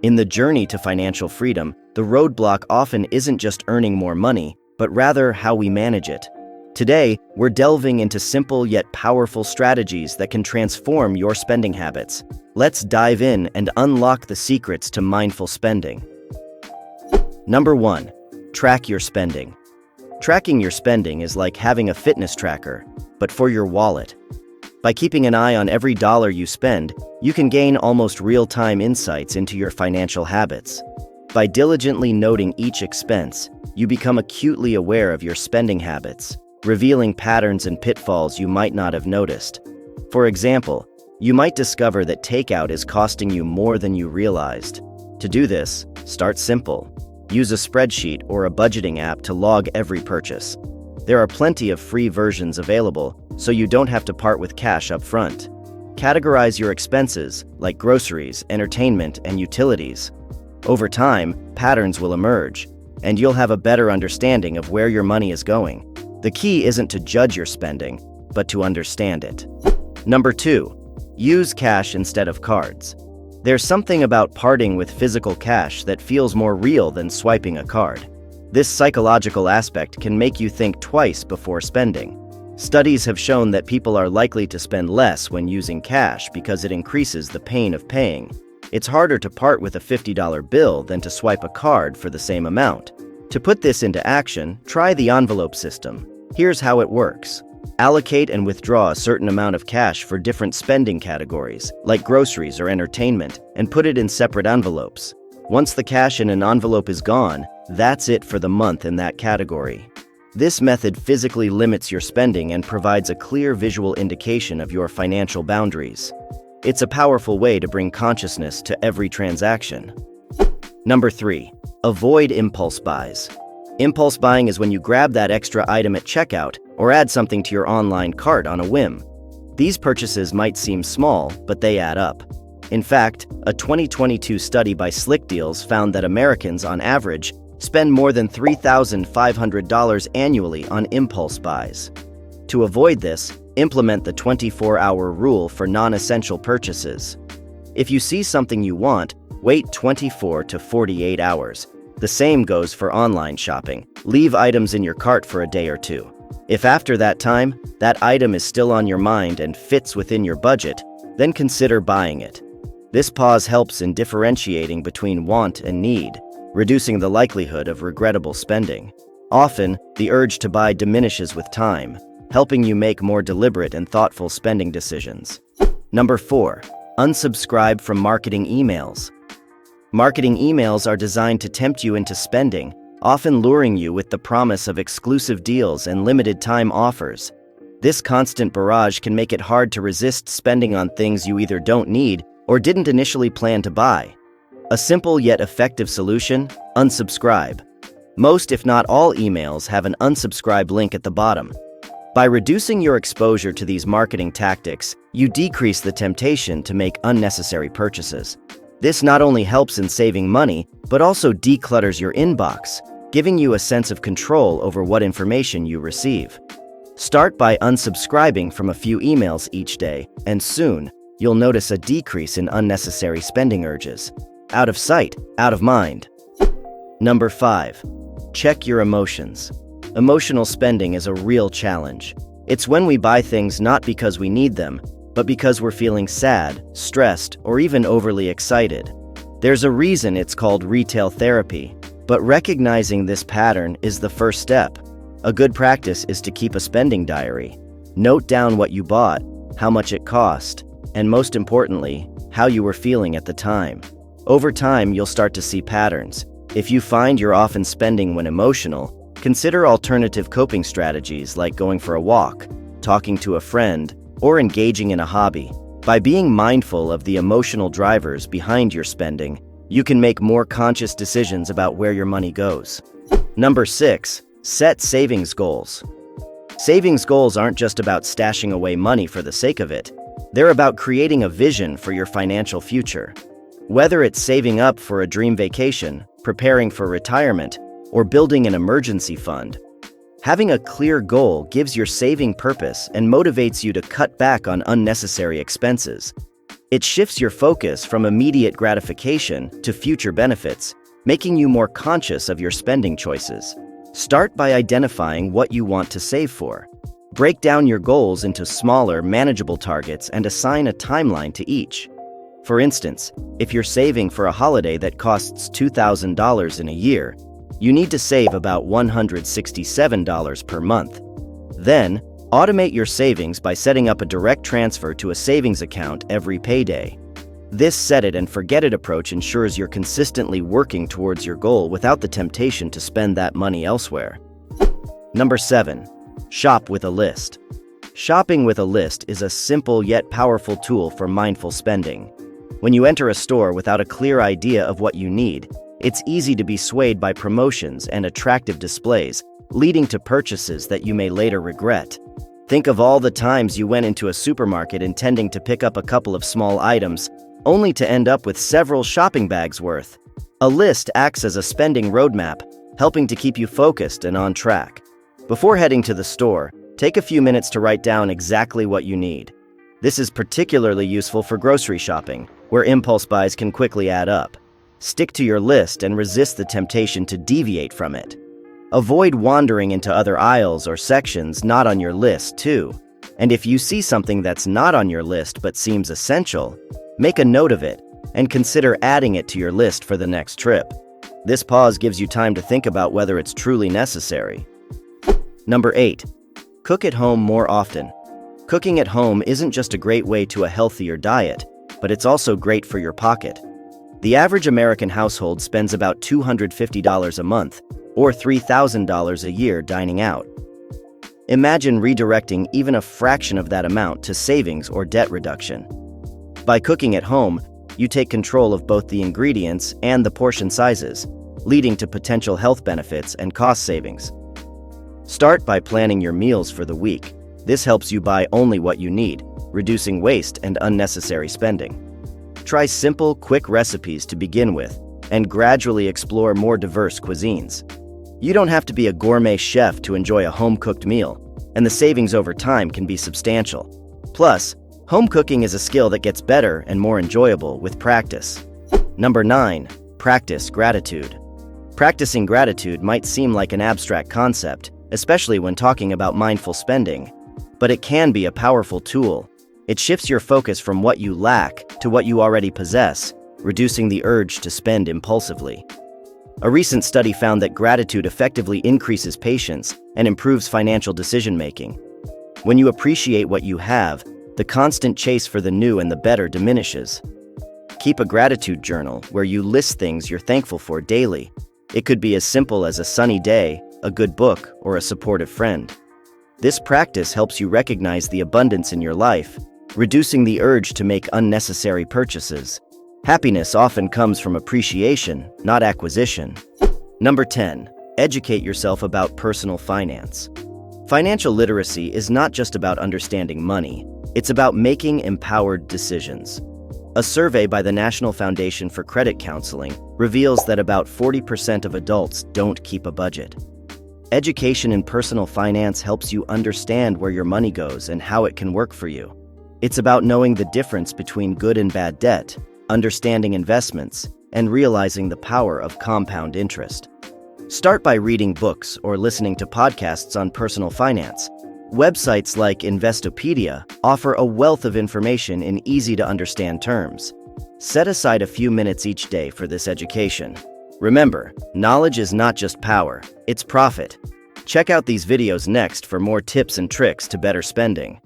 In the journey to financial freedom, the roadblock often isn't just earning more money, but rather how we manage it. Today, we're delving into simple yet powerful strategies that can transform your spending habits. Let's dive in and unlock the secrets to mindful spending. Number 1. Track your spending. Tracking your spending is like having a fitness tracker, but for your wallet. By keeping an eye on every dollar you spend, you can gain almost real-time insights into your financial habits. By diligently noting each expense, you become acutely aware of your spending habits, revealing patterns and pitfalls you might not have noticed. For example, you might discover that takeout is costing you more than you realized. To do this, start simple. Use a spreadsheet or a budgeting app to log every purchase. There are plenty of free versions available, so you don't have to part with cash up front. Categorize your expenses, like groceries, entertainment, and utilities. Over time, patterns will emerge, and you'll have a better understanding of where your money is going. The key isn't to judge your spending, but to understand it. Number 2. Use cash instead of cards. There's something about parting with physical cash that feels more real than swiping a card. This psychological aspect can make you think twice before spending. Studies have shown that people are likely to spend less when using cash because it increases the pain of paying. It's harder to part with a $50 bill than to swipe a card for the same amount. To put this into action, try the envelope system. Here's how it works. Allocate and withdraw a certain amount of cash for different spending categories, like groceries or entertainment, and put it in separate envelopes. Once the cash in an envelope is gone, that's it for the month in that category. This method physically limits your spending and provides a clear visual indication of your financial boundaries. It's a powerful way to bring consciousness to every transaction. Number 3. Avoid impulse buys. Impulse buying is when you grab that extra item at checkout or add something to your online cart on a whim. These purchases might seem small, but they add up. In fact, a 2022 study by Slick Deals found that Americans, on average, spend more than $3,500 annually on impulse buys. To avoid this, implement the 24-hour rule for non-essential purchases. If you see something you want, wait 24 to 48 hours. The same goes for online shopping. Leave items in your cart for a day or two. If after that time, that item is still on your mind and fits within your budget, then consider buying it. This pause helps in differentiating between want and need, reducing the likelihood of regrettable spending. Often, the urge to buy diminishes with time, helping you make more deliberate and thoughtful spending decisions. Number 4. Unsubscribe from marketing emails. Marketing emails are designed to tempt you into spending, often luring you with the promise of exclusive deals and limited-time offers. This constant barrage can make it hard to resist spending on things you either don't need or didn't initially plan to buy. A simple yet effective solution: unsubscribe. Most, if not all, emails have an unsubscribe link at the bottom. By reducing your exposure to these marketing tactics, you decrease the temptation to make unnecessary purchases. This not only helps in saving money, but also declutters your inbox, giving you a sense of control over what information you receive. Start by unsubscribing from a few emails each day, and soon, you'll notice a decrease in unnecessary spending urges. Out of sight, out of mind. Number 5. Check your emotions. Emotional spending is a real challenge. It's when we buy things not because we need them, but because we're feeling sad, stressed, or even overly excited. There's a reason it's called retail therapy, but recognizing this pattern is the first step. A good practice is to keep a spending diary. Note down what you bought, how much it cost, and most importantly, how you were feeling at the time. Over time, you'll start to see patterns. If you find you're often spending when emotional, consider alternative coping strategies like going for a walk, talking to a friend, or engaging in a hobby. By being mindful of the emotional drivers behind your spending, you can make more conscious decisions about where your money goes. Number 6. Set savings goals. Savings goals aren't just about stashing away money for the sake of it. They're about creating a vision for your financial future. Whether it's saving up for a dream vacation, preparing for retirement, or building an emergency fund, having a clear goal gives your saving purpose and motivates you to cut back on unnecessary expenses. It shifts your focus from immediate gratification to future benefits, making you more conscious of your spending choices. Start by identifying what you want to save for. Break down your goals into smaller, manageable targets and assign a timeline to each. For instance, if you're saving for a holiday that costs $2,000 in a year, you need to save about $167 per month. Then, automate your savings by setting up a direct transfer to a savings account every payday. This set-it-and-forget-it approach ensures you're consistently working towards your goal without the temptation to spend that money elsewhere. Number 7. Shop with a list. Shopping with a list is a simple yet powerful tool for mindful spending. When you enter a store without a clear idea of what you need, it's easy to be swayed by promotions and attractive displays, leading to purchases that you may later regret. Think of all the times you went into a supermarket intending to pick up a couple of small items, only to end up with several shopping bags worth. A list acts as a spending roadmap, helping to keep you focused and on track. Before heading to the store, take a few minutes to write down exactly what you need. This is particularly useful for grocery shopping, where impulse buys can quickly add up. Stick to your list and resist the temptation to deviate from it. Avoid wandering into other aisles or sections not on your list, too. And if you see something that's not on your list but seems essential, make a note of it and consider adding it to your list for the next trip. This pause gives you time to think about whether it's truly necessary. Number 8. Cook at home more often. Cooking at home isn't just a great way to a healthier diet, but it's also great for your pocket. The average American household spends about $250 a month, or $3,000 a year dining out. Imagine redirecting even a fraction of that amount to savings or debt reduction. By cooking at home, you take control of both the ingredients and the portion sizes, leading to potential health benefits and cost savings. Start by planning your meals for the week. This helps you buy only what you need, reducing waste and unnecessary spending. Try simple, quick recipes to begin with, and gradually explore more diverse cuisines. You don't have to be a gourmet chef to enjoy a home-cooked meal, and the savings over time can be substantial. Plus, home cooking is a skill that gets better and more enjoyable with practice. Number 9. Practice gratitude. Practicing gratitude might seem like an abstract concept, especially when talking about mindful spending, but it can be a powerful tool. It shifts your focus from what you lack to what you already possess, reducing the urge to spend impulsively. A recent study found that gratitude effectively increases patience and improves financial decision-making. When you appreciate what you have, the constant chase for the new and the better diminishes. Keep a gratitude journal where you list things you're thankful for daily. It could be as simple as a sunny day, a good book, or a supportive friend. This practice helps you recognize the abundance in your life, reducing the urge to make unnecessary purchases. Happiness often comes from appreciation, not acquisition. Number 10. Educate yourself about personal finance. Financial literacy is not just about understanding money, it's about making empowered decisions. A survey by the National Foundation for Credit Counseling reveals that about 40% of adults don't keep a budget. Education in personal finance helps you understand where your money goes and how it can work for you. It's about knowing the difference between good and bad debt, understanding investments, and realizing the power of compound interest. Start by reading books or listening to podcasts on personal finance. Websites like Investopedia offer a wealth of information in easy-to-understand terms. Set aside a few minutes each day for this education. Remember, knowledge is not just power, it's profit. Check out these videos next for more tips and tricks to better spending.